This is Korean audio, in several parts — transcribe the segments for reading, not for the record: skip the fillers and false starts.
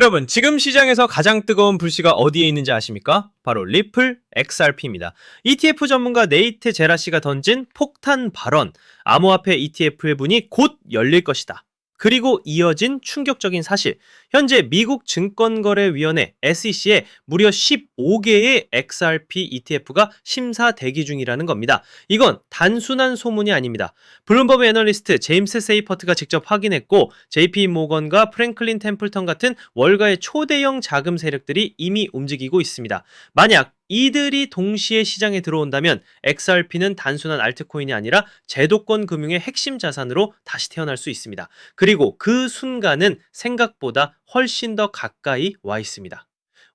여러분, 지금 시장에서 가장 뜨거운 불씨가 어디에 있는지 아십니까? 바로 리플 XRP입니다. ETF 전문가 네이트 제라 씨가 던진 폭탄 발언, 암호화폐 ETF의 문이 곧 열릴 것이다. 그리고 이어진 충격적인 사실, 현재 미국 증권거래위원회 SEC에 무려 15개의 XRP ETF가 심사 대기 중이라는 겁니다. 이건 단순한 소문이 아닙니다. 블룸버그 애널리스트 제임스 세이퍼트가 직접 확인했고 JP 모건과 프랭클린 템플턴 같은 월가의 초대형 자금 세력들이 이미 움직이고 있습니다. 만약 이들이 동시에 시장에 들어온다면 XRP는 단순한 알트코인이 아니라 제도권 금융의 핵심 자산으로 다시 태어날 수 있습니다. 그리고 그 순간은 생각보다 훨씬 더 가까이 와 있습니다.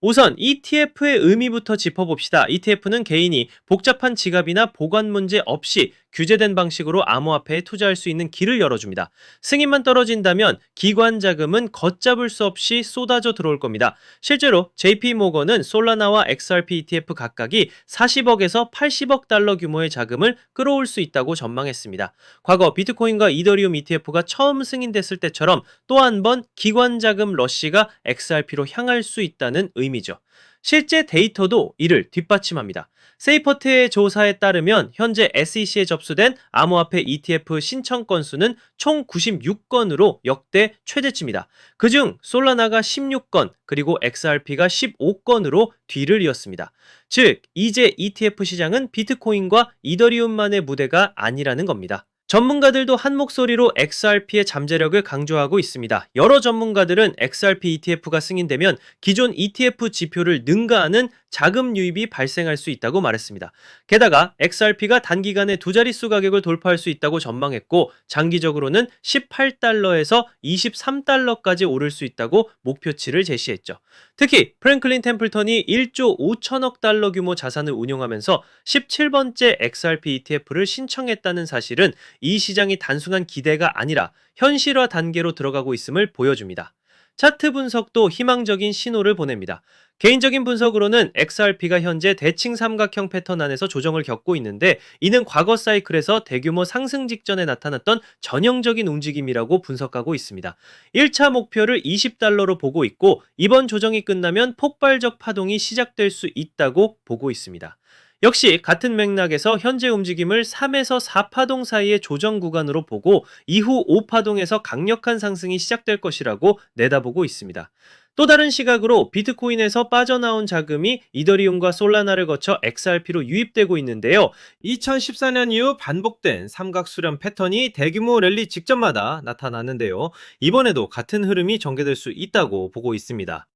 우선 ETF의 의미부터 짚어봅시다. ETF는 개인이 복잡한 지갑이나 보관 문제 없이 규제된 방식으로 암호화폐에 투자할 수 있는 길을 열어줍니다. 승인만 떨어진다면 기관 자금은 걷잡을 수 없이 쏟아져 들어올 겁니다. 실제로 JP모건은 솔라나와 XRP ETF 각각이 40억에서 80억 달러 규모의 자금을 끌어올 수 있다고 전망했습니다. 과거 비트코인과 이더리움 ETF가 처음 승인됐을 때처럼 또 한 번 기관 자금 러쉬가 XRP로 향할 수 있다는 의미죠. 실제 데이터도 이를 뒷받침합니다. 세이퍼트의 조사에 따르면 현재 SEC에 접수된 암호화폐 ETF 신청 건수는 총 96건으로 역대 최대치입니다. 그중 솔라나가 16건, 그리고 XRP가 15건으로 뒤를 이었습니다. 즉, 이제 ETF 시장은 비트코인과 이더리움만의 무대가 아니라는 겁니다. 전문가들도 한 목소리로 XRP의 잠재력을 강조하고 있습니다. 여러 전문가들은 XRP ETF가 승인되면 기존 ETF 지표를 능가하는 자금 유입이 발생할 수 있다고 말했습니다. 게다가 XRP가 단기간에 두 자릿수 가격을 돌파할 수 있다고 전망했고 장기적으로는 18달러에서 23달러까지 오를 수 있다고 목표치를 제시했죠. 특히 프랭클린 템플턴이 1조 5천억 달러 규모 자산을 운용하면서 17번째 XRP ETF를 신청했다는 사실은 이 시장이 단순한 기대가 아니라 현실화 단계로 들어가고 있음을 보여줍니다. 차트 분석도 희망적인 신호를 보냅니다. 개인적인 분석으로는 XRP가 현재 대칭 삼각형 패턴 안에서 조정을 겪고 있는데 이는 과거 사이클에서 대규모 상승 직전에 나타났던 전형적인 움직임이라고 분석하고 있습니다. 1차 목표를 20달러로 보고 있고 이번 조정이 끝나면 폭발적 파동이 시작될 수 있다고 보고 있습니다. 역시 같은 맥락에서 현재 움직임을 3에서 4파동 사이의 조정 구간으로 보고 이후 5파동에서 강력한 상승이 시작될 것이라고 내다보고 있습니다. 또 다른 시각으로 비트코인에서 빠져나온 자금이 이더리움과 솔라나를 거쳐 XRP로 유입되고 있는데요. 2014년 이후 반복된 삼각수렴 패턴이 대규모 랠리 직전마다 나타나는데요. 이번에도 같은 흐름이 전개될 수 있다고 보고 있습니다.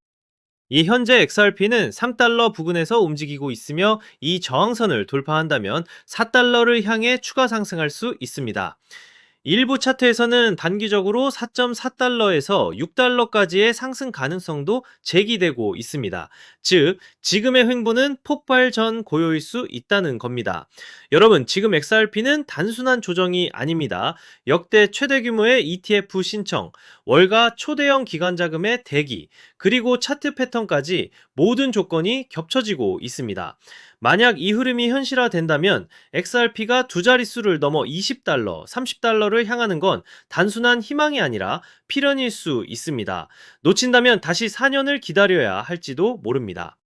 이 현재 XRP는 3달러 부근에서 움직이고 있으며 이 저항선을 돌파한다면 4달러를 향해 추가 상승할 수 있습니다. 일부 차트에서는 단기적으로 4.4달러에서 6달러까지의 상승 가능성도 제기되고 있습니다. 즉, 지금의 횡보는 폭발 전 고요일 수 있다는 겁니다. 여러분, 지금 XRP는 단순한 조정이 아닙니다. 역대 최대 규모의 ETF 신청, 월가 초대형 기관 자금의 대기, 그리고 차트 패턴까지 모든 조건이 겹쳐지고 있습니다. 만약 이 흐름이 현실화된다면 XRP가 두 자릿수를 넘어 20달러, 30달러를 향하는 건 단순한 희망이 아니라 필연일 수 있습니다. 놓친다면 다시 4년을 기다려야 할지도 모릅니다.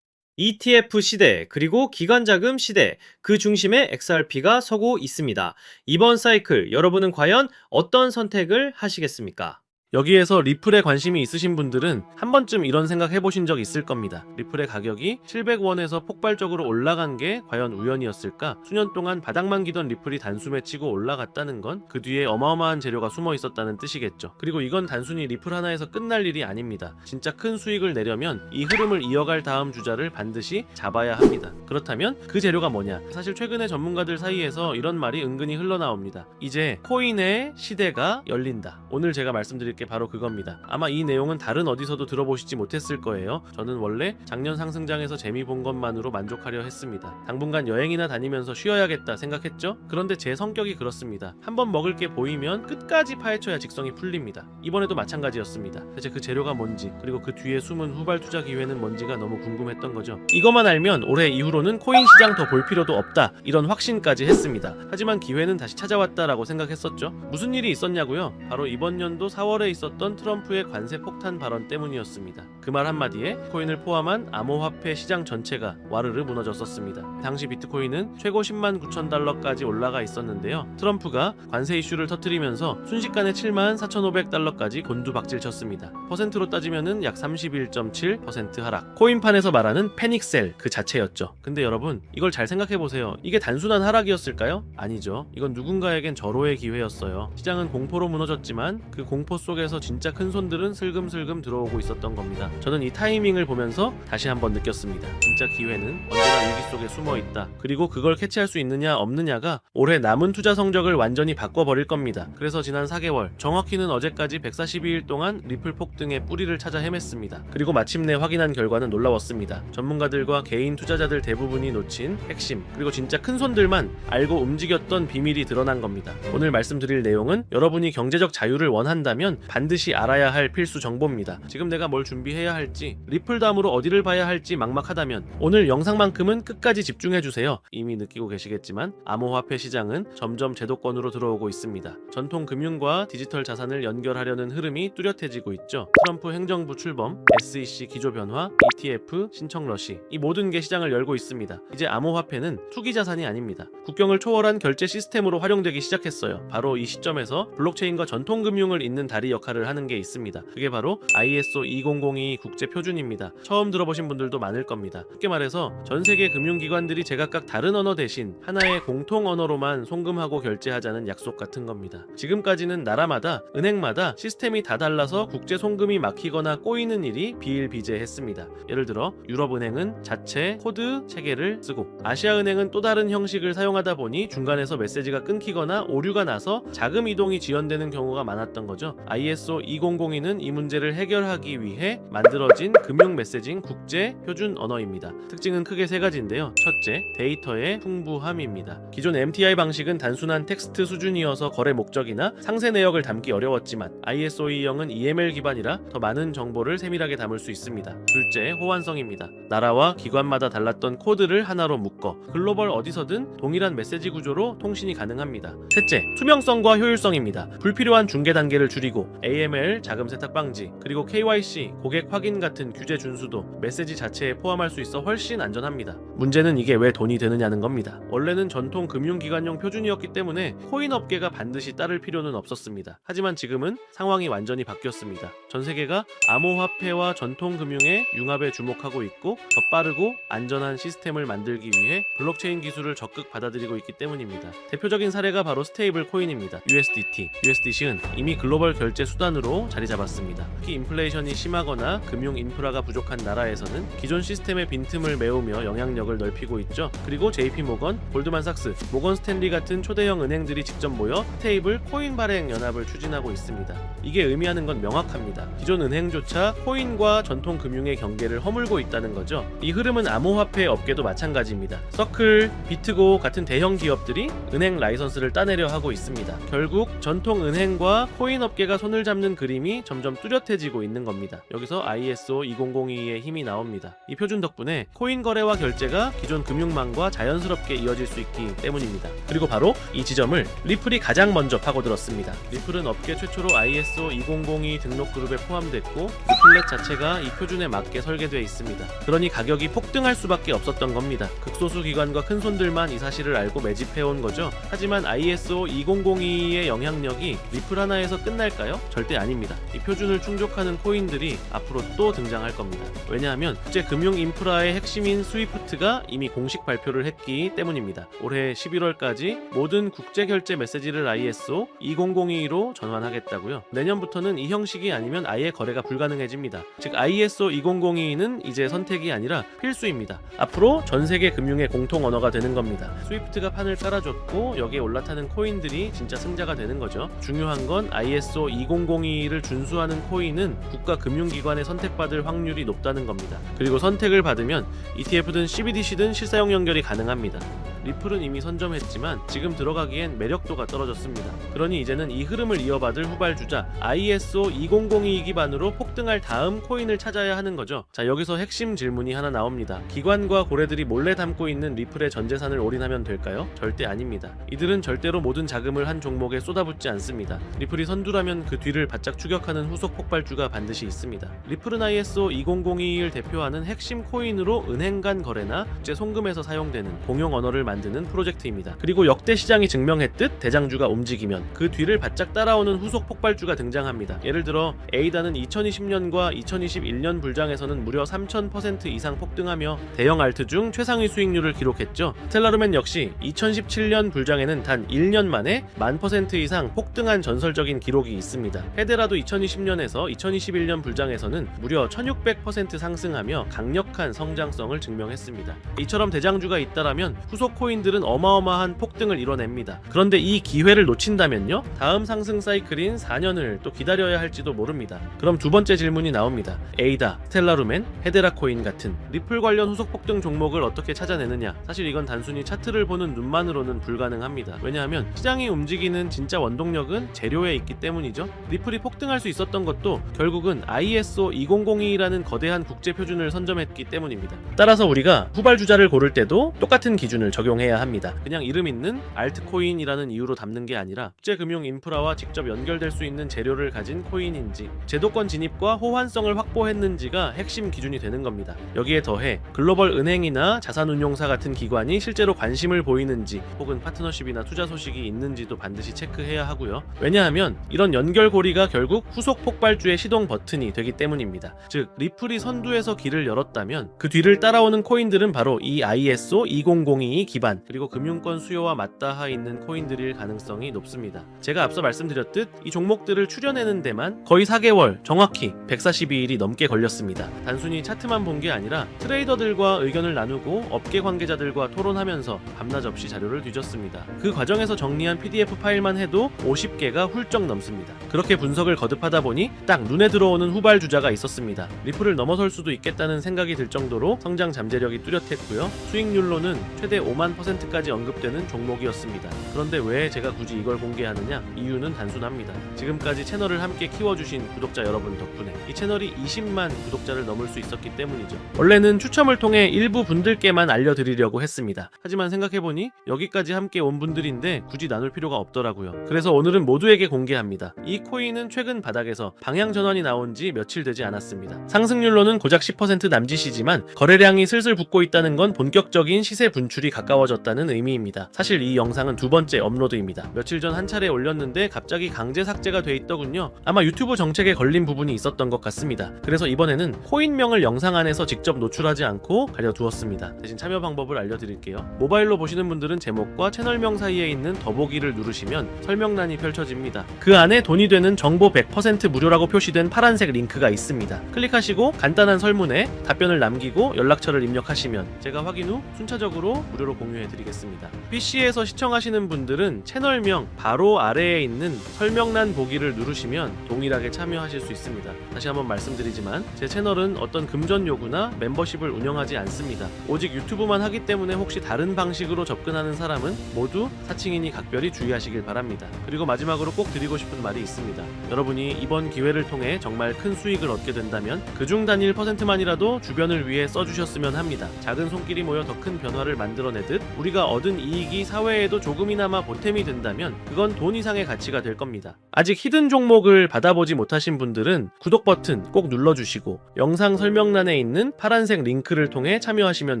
ETF 시대, 그리고 기관자금 시대, 그 중심에 XRP가 서고 있습니다. 이번 사이클, 여러분은 과연 어떤 선택을 하시겠습니까? 여기에서 리플에 관심이 있으신 분들은 한 번쯤 이런 생각 해보신 적 있을 겁니다. 리플의 가격이 700원에서 폭발적으로 올라간 게 과연 우연이었을까? 수년 동안 바닥만 기던 리플이 단숨에 치고 올라갔다는 건 그 뒤에 어마어마한 재료가 숨어 있었다는 뜻이겠죠. 그리고 이건 단순히 리플 하나에서 끝날 일이 아닙니다. 진짜 큰 수익을 내려면 이 흐름을 이어갈 다음 주자를 반드시 잡아야 합니다. 그렇다면 그 재료가 뭐냐? 사실 최근에 전문가들 사이에서 이런 말이 은근히 흘러나옵니다. 이제 코인의 시대가 열린다. 오늘 제가 말씀드릴 게 바로 그겁니다. 아마 이 내용은 다른 어디서도 들어보시지 못했을 거예요. 저는 원래 작년 상승장에서 재미 본 것만으로 만족하려 했습니다. 당분간 여행이나 다니면서 쉬어야겠다 생각했죠? 그런데 제 성격이 그렇습니다. 한번 먹을 게 보이면 끝까지 파헤쳐야 직성이 풀립니다. 이번에도 마찬가지였습니다. 대체 그 재료가 뭔지, 그리고 그 뒤에 숨은 후발 투자 기회는 뭔지가 너무 궁금했던 거죠. 이것만 알면 올해 이후로는 코인 시장 더 볼 필요도 없다, 이런 확신까지 했습니다. 하지만 기회는 다시 찾아왔다라고 생각했었죠. 무슨 일이 있었냐고요? 바로 이번 년도 4월에 10월에 있었던 트럼프의 관세 폭탄 발언 때문이었습니다. 그 말 한마디에 비트코인을 포함한 암호화폐 시장 전체가 와르르 무너졌었습니다. 당시 비트코인은 최고 10만 9천 달러까지 올라가 있었는데요. 트럼프가 관세 이슈를 터뜨리면서 순식간에 7만 4,500달러까지 곤두박질 쳤습니다. 퍼센트로 따지면은 약 31.7% 하락. 코인판에서 말하는 패닉셀 그 자체였죠. 근데 여러분, 이걸 잘 생각해보세요. 이게 단순한 하락이었을까요? 아니죠. 이건 누군가에겐 절호의 기회였어요. 시장은 공포로 무너졌지만 그 공포 속에서 진짜 큰 손들은 슬금슬금 들어오고 있었던 겁니다. 저는 이 타이밍을 보면서 다시 한번 느꼈습니다. 진짜 기회는 언제나 위기 속에 숨어 있다. 그리고 그걸 캐치할 수 있느냐 없느냐가 올해 남은 투자 성적을 완전히 바꿔버릴 겁니다. 그래서 지난 4개월, 정확히는 어제까지 142일 동안 리플 폭등의 뿌리를 찾아 헤맸습니다. 그리고 마침내 확인한 결과는 놀라웠습니다. 전문가들과 개인 투자자들 대부분이 놓친 핵심, 그리고 진짜 큰 손들만 알고 움직였던 비밀이 드러난 겁니다. 오늘 말씀드릴 내용은 여러분이 경제적 자유를 원한다면 반드시 알아야 할 필수 정보입니다. 지금 내가 뭘 준비해야 할지, 리플 다음으로 어디를 봐야 할지 막막하다면 오늘 영상만큼은 끝까지 집중해주세요. 이미 느끼고 계시겠지만 암호화폐 시장은 점점 제도권으로 들어오고 있습니다. 전통 금융과 디지털 자산을 연결하려는 흐름이 뚜렷해지고 있죠. 트럼프 행정부 출범, SEC 기조 변화, ETF 신청 러시, 이 모든 게 시장을 열고 있습니다. 이제 암호화폐는 투기 자산이 아닙니다. 국경을 초월한 결제 시스템으로 활용되기 시작했어요. 바로 이 시점에서 블록체인과 전통 금융을 잇는 다리 역할을 하는 게 있습니다. 그게 바로 ISO 20022 국제 표준입니다. 처음 들어보신 분들도 많을 겁니다. 쉽게 말해서 전 세계 금융기관들이 제각각 다른 언어 대신 하나의 공통 언어로만 송금하고 결제하자는 약속 같은 겁니다. 지금까지는 나라마다, 은행마다 시스템이 다 달라서 국제 송금이 막히거나 꼬이는 일이 비일비재했습니다. 예를 들어 유럽은행은 자체 코드 체계를 쓰고, 아시아은행은 또 다른 형식을 사용하다 보니 중간에서 메시지가 끊기거나 오류가 나서 자금 이동이 지연되는 경우가 많았던 거죠. ISO 2002는 이 문제를 해결하기 위해 만들어진 금융 메시징 국제 표준 언어입니다. 특징은 크게 세 가지인데요. 첫째, 데이터의 풍부함입니다. 기존 MTI 방식은 단순한 텍스트 수준이어서 거래 목적이나 상세 내역을 담기 어려웠지만 ISO 200은 EML 기반이라 더 많은 정보를 세밀하게 담을 수 있습니다. 둘째, 호환성입니다. 나라와 기관마다 달랐던 코드를 하나로 묶어 글로벌 어디서든 동일한 메시지 구조로 통신이 가능합니다. 셋째, 투명성과 효율성입니다. 불필요한 중개 단계를 줄이고 AML 자금 세탁 방지, 그리고 KYC 고객 확인 같은 규제 준수도 메시지 자체에 포함할 수 있어 훨씬 안전합니다. 문제는 이게 왜 돈이 되느냐는 겁니다. 원래는 전통 금융기관용 표준이었기 때문에 코인 업계가 반드시 따를 필요는 없었습니다. 하지만 지금은 상황이 완전히 바뀌었습니다. 전 세계가 암호화폐와 전통 금융의 융합에 주목하고 있고 더 빠르고 안전한 시스템을 만들기 위해 블록체인 기술을 적극 받아들이고 있기 때문입니다. 대표적인 사례가 바로 스테이블 코인입니다. USDT, USDC는 이미 글로벌 결제 수단으로 자리 잡았습니다. 특히 인플레이션이 심하거나 금융 인프라가 부족한 나라에서는 기존 시스템의 빈틈을 메우며 영향력을 넓히고 있죠. 그리고 JP모건, 골드만삭스, 모건 스탠리 같은 초대형 은행들이 직접 모여 스테이블 코인 발행 연합을 추진하고 있습니다. 이게 의미하는 건 명확합니다. 기존 은행조차 코인과 전통 금융의 경계를 허물고 있다는 거죠. 이 흐름은 암호화폐 업계도 마찬가지입니다. 서클, 비트고 같은 대형 기업들이 은행 라이선스를 따내려 하고 있습니다. 결국 전통 은행과 코인 업계가 손을 잡는 그림이 점점 뚜렷해지고 있는 겁니다. 여기서 ISO 2002의 힘이 나옵니다. 이 표준 덕분에 코인 거래와 결제가 기존 금융망과 자연스럽게 이어질 수 있기 때문입니다. 그리고 바로 이 지점을 리플이 가장 먼저 파고들었습니다. 리플은 업계 최초로 ISO 2002 등록 그룹에 포함됐고 리플렛 자체가 이 표준에 맞게 설계되어 있습니다. 그러니 가격이 폭등할 수밖에 없었던 겁니다. 극소수 기관과 큰 손들만 이 사실을 알고 매집해온 거죠. 하지만 ISO 2002의 영향력이 리플 하나에서 끝날까요? 절대 아닙니다. 이 표준을 충족하는 코인들이 앞으로 또 등장할 겁니다. 왜냐하면 국제 금융 인프라의 핵심인 스위프트가 이미 공식 발표를 했기 때문입니다. 올해 11월까지 모든 국제 결제 메시지를 ISO 2002로 전환하겠다고요. 내년부터는 이 형식이 아니면 아예 거래가 불가능해집니다. 즉 ISO 2002는 이제 선택이 아니라 필수입니다. 앞으로 전 세계 금융의 공통 언어가 되는 겁니다. 스위프트가 판을 깔아줬고 여기에 올라타는 코인들이 진짜 승자가 되는 거죠. 중요한 건 ISO 2002를 준수하는 코인은 국가 금융기관에 선택받을 확률이 높다는 겁니다. 그리고 선택을 받으면 ETF든 CBDC든 실사용 연결이 가능합니다. 리플은 이미 선점했지만 지금 들어가기엔 매력도가 떨어졌습니다. 그러니 이제는 이 흐름을 이어받을 후발주자 ISO 2002 기반으로 폭등할 다음 코인을 찾아야 하는 거죠. 자, 여기서 핵심 질문이 하나 나옵니다. 기관과 고래들이 몰래 담고 있는 리플의 전 재산을 올인하면 될까요? 절대 아닙니다. 이들은 절대로 모든 자금을 한 종목에 쏟아붓지 않습니다. 리플이 선두라면 그 뒤를 바짝 추격하는 후속 폭발주가 반드시 있습니다. 리플은 ISO 20021을 대표하는 핵심 코인으로 은행 간 거래나 국제 송금에서 사용되는 공용 언어를 만드는 프로젝트입니다. 그리고 역대 시장이 증명했듯 대장주가 움직이면 그 뒤를 바짝 따라오는 후속 폭발주가 등장합니다. 예를 들어 에이다는 2020년과 2021년 불장에서는 무려 3000% 이상 폭등하며 대형 알트 중 최상위 수익률을 기록했죠. 스텔라루멘 역시 2017년 불장에는 단 1년 만에 1000% 이상 폭등한 전설적인 기록이 있습니다. 헤데라도 2020년에서 2021년 불장에서는 무려 1600% 상승하며 강력한 성장성을 증명했습니다. 이처럼 대장주가 있다라면 후속 코인들은 어마어마한 폭등을 이뤄냅니다. 그런데 이 기회를 놓친다면요? 다음 상승 사이클인 4년을 또 기다려야 할지도 모릅니다. 그럼 두 번째 질문이 나옵니다. 에이다, 스텔라루멘, 헤데라 코인 같은 리플 관련 후속 폭등 종목을 어떻게 찾아내느냐? 사실 이건 단순히 차트를 보는 눈만으로는 불가능합니다. 왜냐하면 시장이 움직이는 진짜 원동력은 재료에 있기 때문이죠. 리플이 폭등할 수 있었던 것도 결국은 ISO 2002라는 거대한 국제 표준을 선점했기 때문입니다. 따라서 우리가 후발주자를 고를 때도 똑같은 기준을 적용해야 합니다. 그냥 이름 있는 알트코인이라는 이유로 담는 게 아니라 국제금융 인프라와 직접 연결될 수 있는 재료를 가진 코인인지, 제도권 진입과 호환성을 확보했는지가 핵심 기준이 되는 겁니다. 여기에 더해 글로벌 은행이나 자산운용사 같은 기관이 실제로 관심을 보이는지 혹은 파트너십이나 투자 소식이 있는지도 반드시 체크해야 하고요. 왜냐하면 이런 연결고리가 결국 후속 폭발주의 시동 버튼이 되기 때문입니다. 즉 리플이 선두에서 길을 열었다면 그 뒤를 따라오는 코인들은 바로 이 ISO 2002 기반 그리고 금융권 수요와 맞닿아 있는 코인들일 가능성이 높습니다. 제가 앞서 말씀드렸듯 이 종목들을 추려내는 데만 거의 4개월, 정확히 142일이 넘게 걸렸습니다. 단순히 차트만 본 게 아니라 트레이더들과 의견을 나누고 업계 관계자들과 토론하면서 밤낮 없이 자료를 뒤졌습니다. 그 과정에서 정리한 PDF 파일만 해도 50개가 훌쩍 넘습니다. 그렇게 분석을 거듭하다 보니 딱 눈에 들어오는 후발주자가 있었습니다. 리플을 넘어설 수도 있겠다는 생각이 들 정도로 성장 잠재력이 뚜렷했고요. 수익률로는 최대 5만%까지 언급되는 종목이었습니다. 그런데 왜 제가 굳이 이걸 공개하느냐? 이유는 단순합니다. 지금까지 채널을 함께 키워주신 구독자 여러분 덕분에 이 채널이 20만 구독자를 넘을 수 있었기 때문이죠. 원래는 추첨을 통해 일부 분들께만 알려드리려고 했습니다. 하지만 생각해보니 여기까지 함께 온 분들인데 굳이 나눌 필요가 없더라고요. 그래서 오늘은 모두에게 공개합니다. 이 코인은 최근 바닥에서 방향 전환이 나온 지 며칠 되지 않았습니다. 상승률로는 고작 10% 남짓이지만 거래량이 슬슬 붙고 있다는 건 본격적인 시세 분출이 가까워졌다는 의미입니다. 사실 이 영상은 두 번째 업로드입니다. 며칠 전 한 차례 올렸는데 갑자기 강제 삭제가 돼 있더군요. 아마 유튜브 정책에 걸린 부분이 있었던 것 같습니다. 그래서 이번에는 코인명을 영상 안에서 직접 노출하지 않고 가려두었습니다. 대신 참여 방법을 알려드릴게요. 모바일로 보시는 분들은 제목과 채널명 사이에 있는 더보기를 누르시면 설명란이 펼쳐집니다. 그 안에 돈이 되는 정보 100% 무료라고 표시된 파란색 링크가 있습니다. 클릭하시고 간단한 설문에 답변을 남기고 연락처를 입력하시면 제가 확인 후 순차적으로 무료로 공유해드리겠습니다. PC에서 시청하시는 분들은 채널명 바로 아래에 있는 설명란 보기를 누르시면 동일하게 참여하실 수 있습니다. 다시 한번 말씀드리지만 제 채널은 어떤 금전 요구나 멤버십을 운영하지 않습니다. 오직 유튜브만 하기 때문에 혹시 다른 방식으로 접근하는 사람은 모두 사칭이니 각별히 주의하시길 바랍니다. 그리고 마지막으로 꼭 드리고 싶은 말이 있습니다. 여러분이 이번 기회를 통해 정말 큰 수익을 얻게 된다면 그중 단일 %만이라도 주변을 위해 써주셨으면 합니다. 작은 손길이 모여 더 큰 변화를 만들어내듯 우리가 얻은 이익이 사회에도 조금이나마 보탬이 된다면 그건 돈 이상의 가치가 될 겁니다. 아직 히든 종목을 받아보지 못하신 분들은 구독 버튼 꼭 눌러주시고 영상 설명란에 있는 파란색 링크를 통해 참여하시면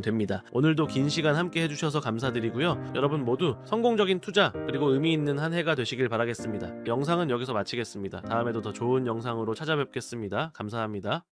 됩니다. 오늘도 긴 시간 함께 해주셔서 감사드리고요. 여러분 모두 성공적인 투자 그리고 의미 있는 한 해가 되시길 바라겠습니다. 영상은 여기서 마치겠습니다. 다음에도 더 좋은 영상으로 찾아뵙겠습니다. 감사합니다.